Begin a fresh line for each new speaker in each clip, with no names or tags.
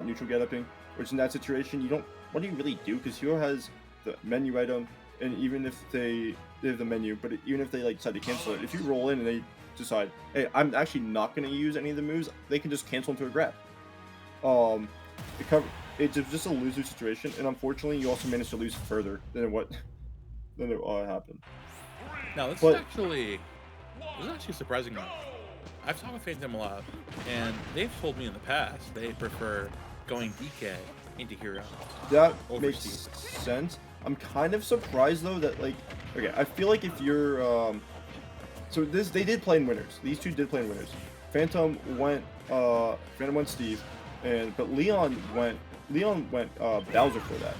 neutral get-upping, which in that situation, you don't, what do you really do? Because hero has the menu item, and even if they have the menu, but even if they like decide to cancel it, if you roll in and they decide, hey, I'm actually not going to use any of the moves, they can just cancel into a grab. It's just a loser situation, and unfortunately, you also managed to lose further than what happened.
Now this is actually surprising. I've talked with Fhantum a lot, and they've told me in the past they prefer going DK into hero.
That makes sense. I'm kind of surprised though that like, okay, I feel like if you're so they did play in winners. These two did play in winners. Fhantum went Steve, but LeoN went Bowser for that,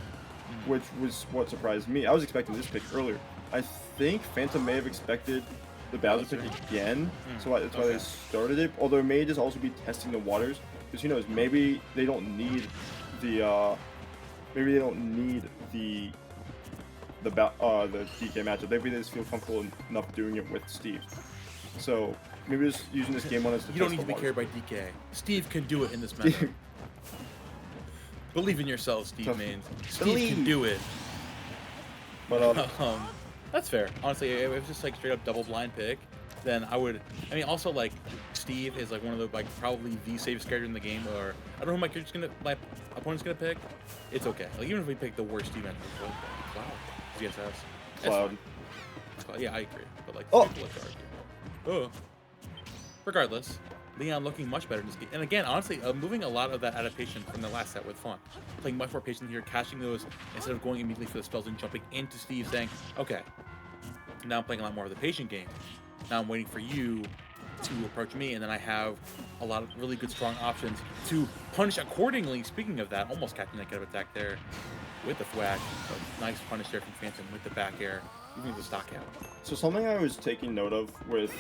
which was what surprised me. I was expecting this pick earlier. I think Fhantum may have expected the Bowser pick again, so that's why they started it. Although it may just also be testing the waters, because who knows? Maybe they don't need the the DK matchup. Maybe they just feel comfortable enough doing it with Steve. So maybe just using this game on us.
You don't need to be carried by DK. Steve can do it in this meta. Believe in yourself, Steve mains. Steve can do it.
But
that's fair. Honestly, if it was just like straight up double blind pick, then I would. I mean, also like Steve is like one of the like probably the safest character in the game. Or I don't know who my opponent's gonna pick. It's okay. Like even if we pick the worst Steve match, Cloud. GSS.
Cloud.
Yeah, I agree. But like, people like to argue. Oh. Regardless, LeoN looking much better in this game. And again, honestly, moving a lot of that adaptation from the last set with fun. Playing much more patient here, catching those instead of going immediately for the spells and jumping into Steve, saying, okay, now I'm playing a lot more of the patient game. Now I'm waiting for you to approach me, and then I have a lot of really good, strong options to punish accordingly. Speaking of that, almost catching that kind of attack there with the thwack. Nice punish there from Fhantum with the back air, even with the stock out.
So something I was taking note of with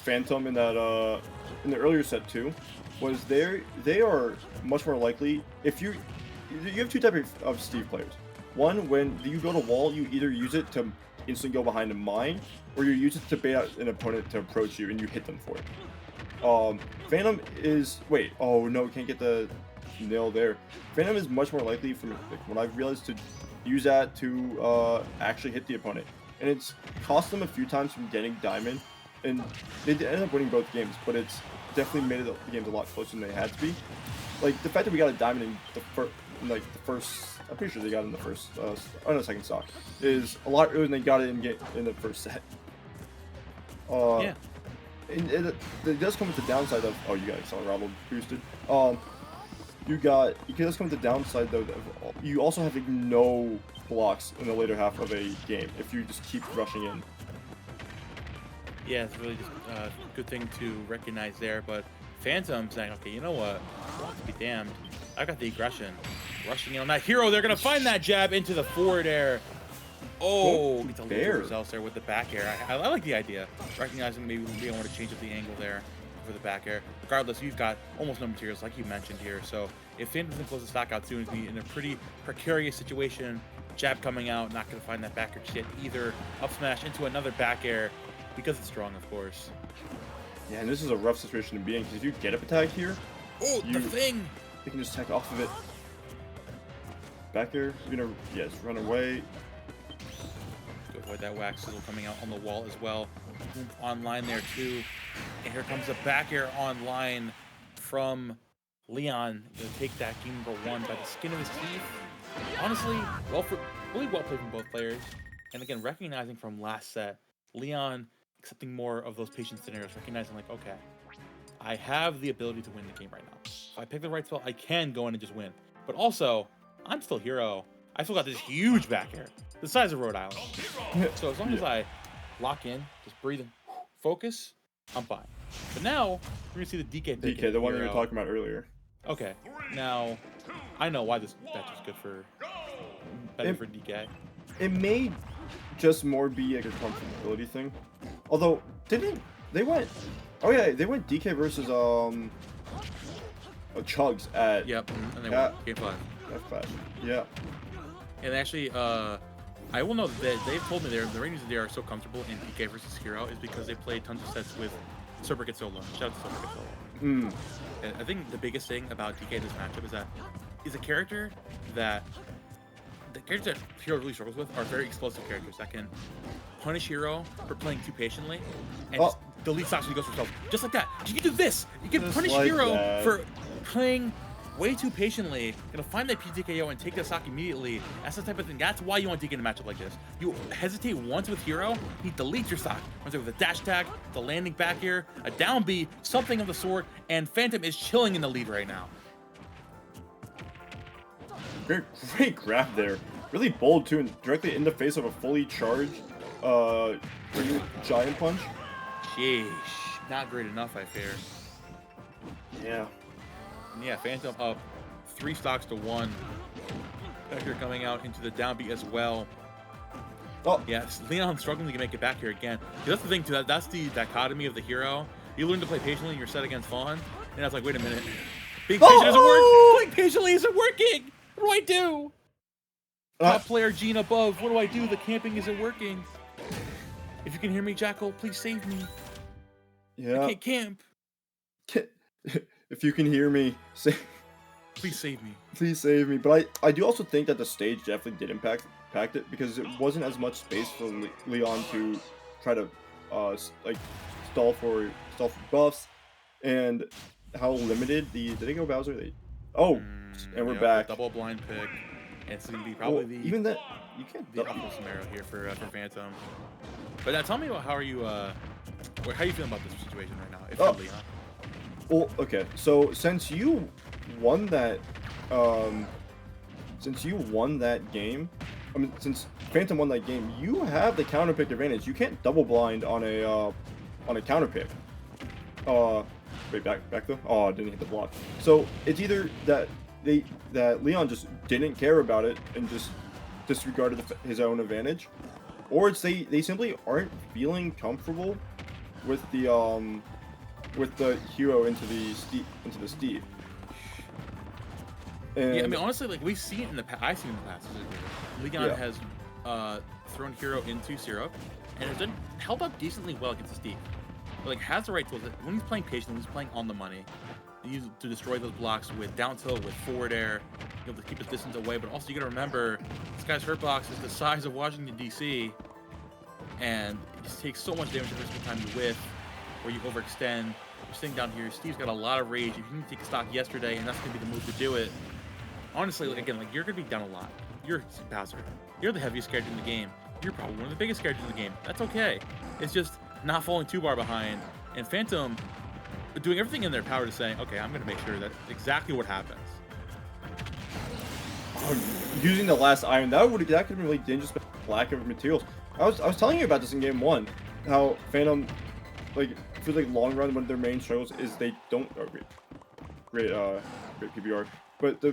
Fhantum in that in the earlier set too, was they are much more likely if you have two types of Steve players. One, when you go to wall, you either use it to instantly go behind a mine, or you use it to bait out an opponent to approach you and you hit them for it. Phantom is oh no, can't get the nail there. Phantom is much more likely, from what I've realized, to use that to actually hit the opponent, and it's cost them a few times from getting diamond, and they ended up winning both games, but it's definitely made the games a lot closer than they had to be. Like the fact that we got a diamond in the first, I'm pretty sure they got it in the first, second stock, is a lot earlier than they got it in the first set.
Yeah.
And it does come with the downside of, you got Accelerable boosted. It does come with the downside though, you also have no blocks in the later half of a game if you just keep rushing in.
Yeah, it's really just a good thing to recognize there, but Phantom saying, okay, you know what, blocks be damned, I got the aggression. Rushing in on that hero, they're gonna find that jab into the forward air. Oh, gets a little results there with the back air. I like the idea, recognizing maybe we want to change up the angle there for the back air. Regardless, you've got almost no materials like you mentioned here, so if Phantom doesn't close the stock out soon, it's be in a pretty precarious situation. Jab coming out, not gonna find that back air shit either. Up smash into another back air because it's strong, of course.
Yeah, and this is a rough situation to be in, because if you get up attack here,
the thing,
you can just attack off of it. Back air, you're gonna run away.
To avoid that wax sizzle coming out on the wall as well. Online there too. And here comes a back air online from LeoN. Gonna take that game number 1 by the skin of his teeth. Honestly, really well played from both players. And again, recognizing from last set, LeoN accepting more of those patient scenarios, recognizing like, okay, I have the ability to win the game right now. If I pick the right spell, I can go in and just win. But also, I'm still hero. I still got this huge back air, the size of Rhode Island. So as long as I lock in, just breathe in, focus, I'm fine. But now, we're gonna see the DK pick.
DK, the one we were talking about earlier.
Okay, now, I know why this match is good for DK.
It may just more be like a comfortability thing. Although, they went DK versus Chugs at...
Yep, and they won game 5.
F5. Yeah.
And actually, I will know that they've told me the reason they are so comfortable in DK versus Hero is because they played tons of sets with Surbricate Solo. Shout out to Surbricate Solo.
Mm.
And I think the biggest thing about DK in this matchup is that he's a character that the characters that Hero really struggles with are very explosive characters that can punish Hero for playing too patiently and just delete stocks when he goes for stealth. Just like that. You can do this. You can
Just
punish
like
Hero
that.
for playing way too patiently. Gonna find that PTKO and take that stock immediately. That's the type of thing. That's why you want DK in a matchup like this. You hesitate once with Hero, he deletes your stock. Once with a dash tag, the landing back here, a down B, something of the sort, and Fhantum is chilling in the lead right now.
Great grab there. Really bold too, and directly in the face of a fully charged giant punch.
Sheesh. Not great enough, I fear.
Yeah.
And yeah, Fhantum up 3 stocks to 1. Vector coming out into the down B as well.
Oh.
Yeah, LeoN struggling to make it back here again. That's the thing too, that's the dichotomy of the hero. You learn to play patiently and you're set against Fhan, and that's like, wait a minute. Being patient doesn't work! Playing patiently isn't working! What do I do? Top player Gene above, what do I do? The camping isn't working. If you can hear me, Jackal, please save me.
Yeah.
I can't camp.
If you can hear me,
please save me.
Please save me. But I do also think that the stage definitely did impact it, because it wasn't as much space for LeoN to try to like stall for buffs, and how limited the did they go Bowser? And we're back.
Double blind pick. And it's gonna be probably
even that you can't
the uphill scenario here for Fhantum. But now tell me about how are you feeling about this situation right now? If you're LeoN.
Well, okay. So since you won that game, I mean, since Fhantum won that game, you have the counter pick advantage. You can't double blind on a counter pick. Wait, back though. Oh, I didn't hit the block. So it's either that LeoN just didn't care about it and just disregarded his own advantage, or it's they simply aren't feeling comfortable with the hero into the Steve. And
yeah, I mean, honestly, like we've seen it in the past. I've seen it in the past. LeoN has thrown Hero into Syrup and has held up decently well against Steve. But, like, has the right tools. When he's playing patient, when he's playing on the money, he uses to destroy those blocks with down tilt, with forward air, you know, to keep his distance away. But also, you gotta remember, this guy's hurt box is the size of Washington D.C. and it just takes so much damage every single time you whiff, or you overextend. You're sitting down here. Steve's got a lot of rage. You can take stock yesterday, and that's gonna be the move to do it. Honestly, like, again, like, you're gonna be down a lot. You're Bowser. You're the heaviest character in the game. You're probably one of the biggest characters in the game. That's okay. It's just not falling too far behind, and Fhantum doing everything in their power to say, okay, I'm going to make sure that exactly what happens.
Using the last iron, that could have been really dangerous, but lack of materials. I was telling you about this in game 1, how Fhantum, like, for the long run, one of their main struggles is they don't great PBR, but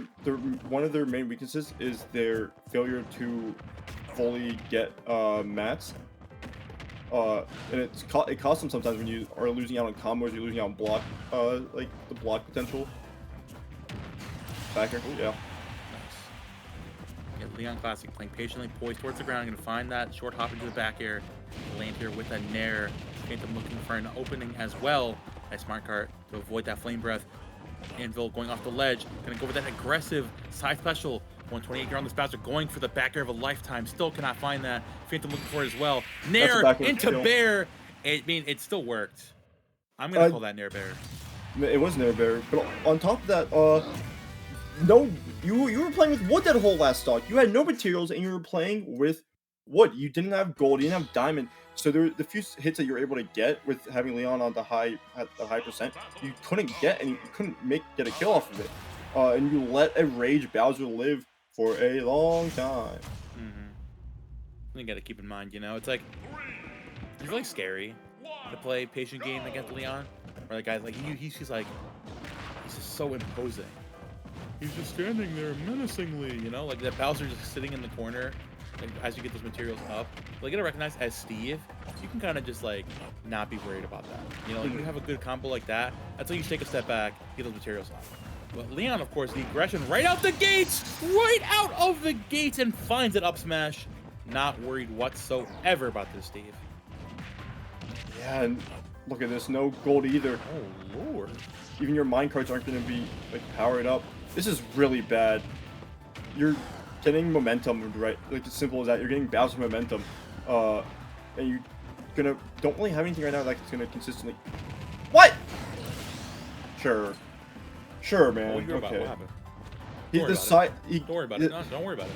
one of their main weaknesses is their failure to fully get mats. And it costs them sometimes when you are losing out on combos, you're losing out on block, like the block potential. Backer, yeah.
Nice. Yeah, LeoN Classic playing patiently, poised towards the ground, gonna find that short hop into the back air, land here with a nair. Fhantum looking for an opening as well. Nice smart cart to avoid that flame breath. Anvil going off the ledge, gonna go with that aggressive side special. 128 here on this Bowser, going for the back air of a lifetime. Still cannot find that. Phantom looking for it as well. Nair into Bear. I mean, it still worked. I'm gonna call that Nair Bear.
It was Nair Bear, but on top of that, no, you were playing with wood that whole last stock. You had no materials, and you were playing with wood. You didn't have gold. You didn't have diamond. So the few hits that you were able to get with having LeoN on the high percent, you couldn't get, and you couldn't get a kill off of it. And you let a rage Bowser live for a long time.
You got to keep in mind, you know, it's like, it's really scary to play patient game against LeoN. Or like guys like he's just so imposing. He's just standing there menacingly, you know, like that Bowser just sitting in the corner. Like, as you get those materials up, like, you gotta recognize as Steve, you can kind of just like not be worried about that. You know, like, you have a good combo like that. That's how you take a step back, get those materials up. But LeoN, of course, the aggression right out the gates, and finds it up smash. Not worried whatsoever about this, Steve.
Yeah, and Look at this, no gold either.
Oh lord.
Even your mine carts aren't going to be like powered up. This is really bad. You're getting momentum, right? Like as simple as that. You're getting Bowser momentum, and you don't really have anything right now that's gonna consistently. What? Sure, man.
What you
Okay.
about? What happened?
He
Don't worry
decide.
Don't worry about it. No, don't worry about it.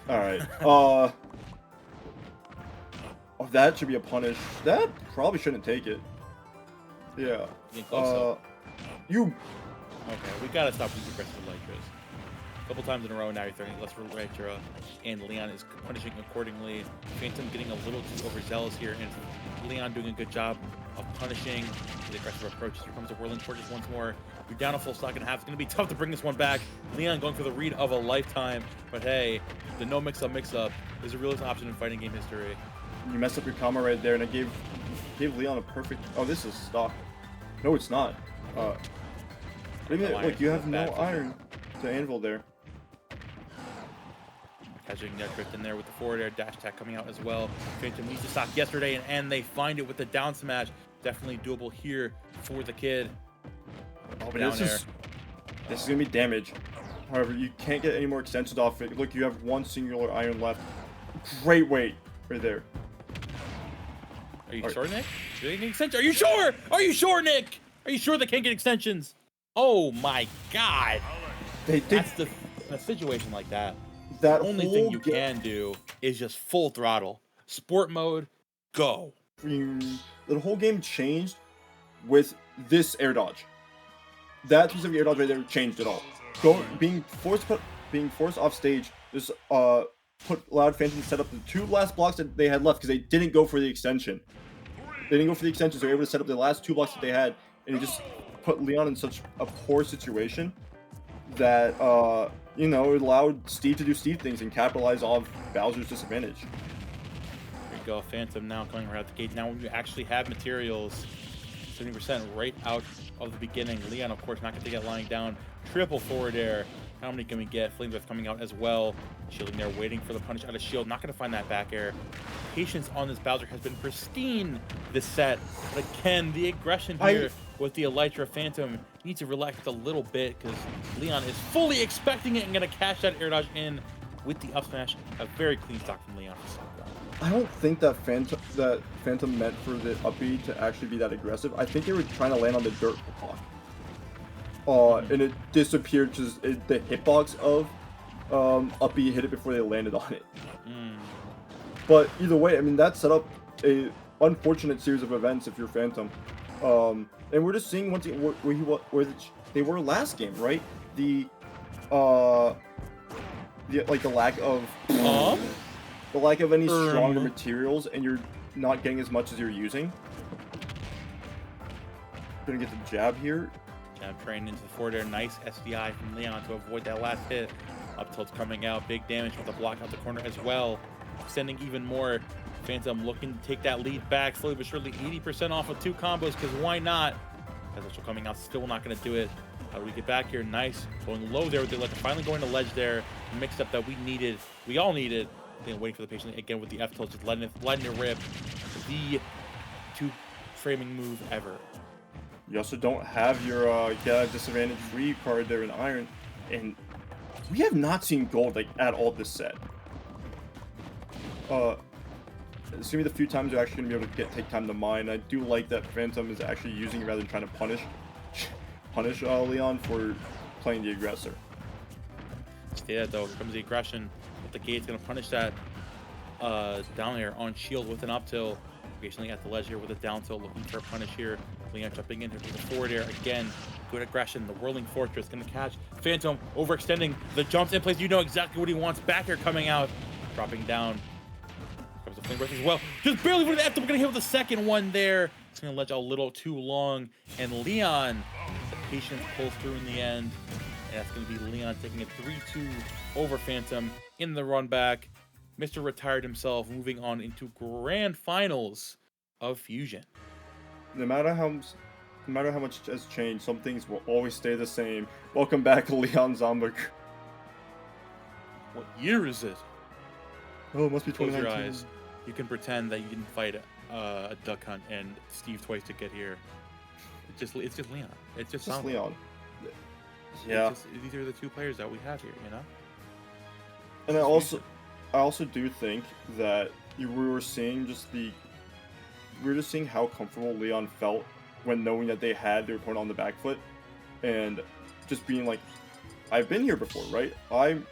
All right. Oh, that should be a punish. That probably shouldn't take it. Yeah.
Getting close, though.
You.
Okay, we gotta stop these aggressive Elytras. A couple times in a row now, you're throwing less Elytra, and LeoN is punishing accordingly. Fhantum getting a little too overzealous here, and LeoN doing a good job of punishing the aggressive approaches. Here comes the Whirling Fortress once more. You're down a full stock and a half. It's gonna be tough to bring this one back. LeoN going for the read of a lifetime, but hey, the no mix-up is a real option in fighting game history.
You messed up your combo right there, and it gave LeoN a perfect. Oh, this is stock. No, it's not. Look, you have no iron to anvil there.
Catching that drift in there with the forward air dash attack coming out as well. Fhantum needs to stop yesterday, and they find it with the down smash. Definitely doable here for the kid.
Oh, but this is gonna be damage. However, you can't get any more extensions off it. Look, you have one singular iron left. Great weight right there.
Are you sure, Nick? Do they need extensions? Are you sure? Are you sure, Nick? Are you sure they can't get extensions? Oh my God! That's a situation like that. The only thing you can do is just full throttle, sport mode, go.
The whole game changed with this air dodge. That specific air dodge right there changed it all. Being forced off stage just allowed Fhantum to set up the two last blocks that they had left because they didn't go for the extension. They didn't go for the extension, so they were able to set up the last two blocks that they had, and it just put LeoN in such a poor situation that it allowed Steve to do Steve things and capitalize off Bowser's disadvantage.
There you go, Fhantum now coming right out the gate. Now when you actually have materials, 70% right out of the beginning. LeoN, of course, not going to get lying down. Triple forward air. How many can we get? Flamethrower coming out as well. Shielding there, waiting for the punish out of shield. Not going to find that back air. Patience on this Bowser has been pristine this set. But again, the aggression here with the Elytra Fhantum needs to relax a little bit because LeoN is fully expecting it and going to cash that air dodge in with the up smash. A very clean stock from LeoN.
I don't think that Fhantum meant for the up B to actually be that aggressive. I think they were trying to land on the dirt block. And it disappeared because the hitbox of up B hit it before they landed on it. But either way, I mean, that set up a unfortunate series of events if you're Fhantum. And we're just seeing once where they were last game, right? The lack of any stronger materials, and you're not getting as much as you're using. Gonna get the jab here.
Jab train into the forward air. Nice SDI from LeoN to avoid that last hit. Up tilt's coming out. Big damage with the block out the corner as well. Extending even more. Fhantum looking to take that lead back. Slowly but surely 80% off of two combos, because why not? Presidential coming out, still not going to do it. How do we get back here? Nice. Going low there with the Electric. Finally going to ledge there. The mix up that we all needed. Then waiting for the patient again with the F tilt, just letting it rip. The two framing move ever.
You also don't have your get disadvantage free card there in iron, and we have not seen gold like at all this set. It's gonna be the few times you're actually gonna be able to take time to mine. I do like that Fhantum is actually using it rather than trying to punish LeoN for playing the aggressor.
Stay that though. Here comes the aggression. But the gate's gonna punish that down air on shield with an up tilt. Occasionally at the ledge here with a down tilt, looking for a punish here. LeoN jumping in here with the forward air again. Good aggression. The Whirling Fortress gonna catch Fhantum, overextending the jumps in place. You know exactly what he wants. Back air coming out, dropping down. Comes the flame burst as well. Just barely for the F. We're gonna hit with the second one there. It's gonna ledge a little too long, and LeoN, the patience pulls through in the end. And that's gonna be LeoN taking a 3-2 over Fhantum in the run back. Mr. Retired himself, moving on into grand finals of Fusion.
No matter how much has changed, some things will always stay the same. Welcome back, LeoN Zombie.
What year is it?
Oh, it must be 2019.
Close your eyes. You can pretend that you didn't fight a duck hunt and Steve twice to get here. It's just LeoN. It's just
Just
Fhantum.
LeoN. Yeah.
These are the two players that we have here, you know.
And
It's
I also do think that we were seeing how comfortable LeoN felt when knowing that they had their opponent on the back foot, and just being like, I've been here before, right? I'm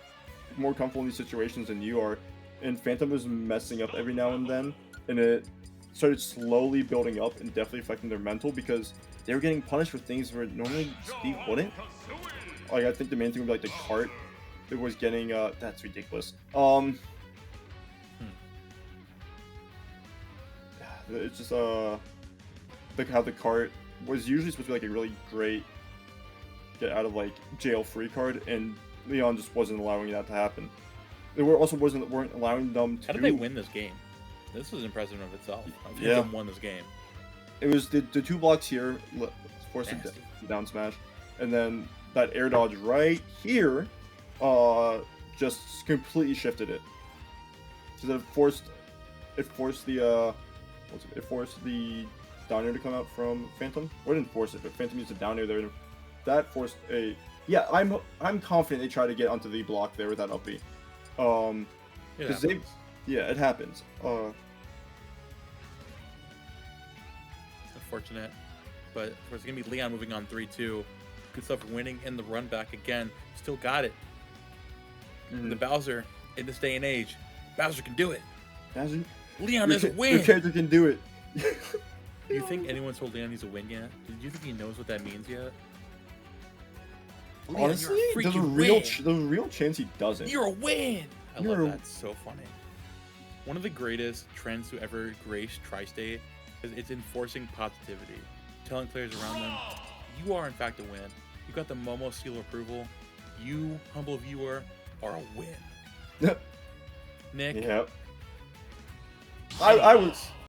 more comfortable in these situations than you are. And Fhantum was messing up every now and then, and it started slowly building up and definitely affecting their mental because they were getting punished for things where normally Steve wouldn't. Like, I think the main thing would be like the cart. It was getting that's ridiculous. It's just like how the cart was usually supposed to be like a really great get out of like jail free card, and LeoN just wasn't allowing that to happen. They weren't allowing them to.
How did they win this game? This was impressive in of itself.
Yeah.
They won this game.
It was the 2 blocks here, forced a down smash, and then that air dodge right here, just completely shifted it. So that it forced the down air to come out from Fhantum. Or it didn't force it, but Fhantum used a down air there. That forced a yeah. I'm confident they tried to get onto the block there with that up B. Because it happens.
Unfortunate, but of course it's gonna be LeoN moving on 3-2. Good stuff, winning in the run back again. Still got it. The Bowser in this day and age, Bowser can do it. LeoN is a win.
Your character can do it.
Do you think anyone told LeoN he's a win yet? Do you think he knows what that means yet? LeoN,
honestly, there's a real chance he doesn't.
You're a win. I love that. It's so funny. One of the greatest trends to ever grace Tri-State is it's enforcing positivity, telling players around them, you are in fact a win. You got the Momo seal of approval. You, humble viewer, are a win. Nick.
Yep. I was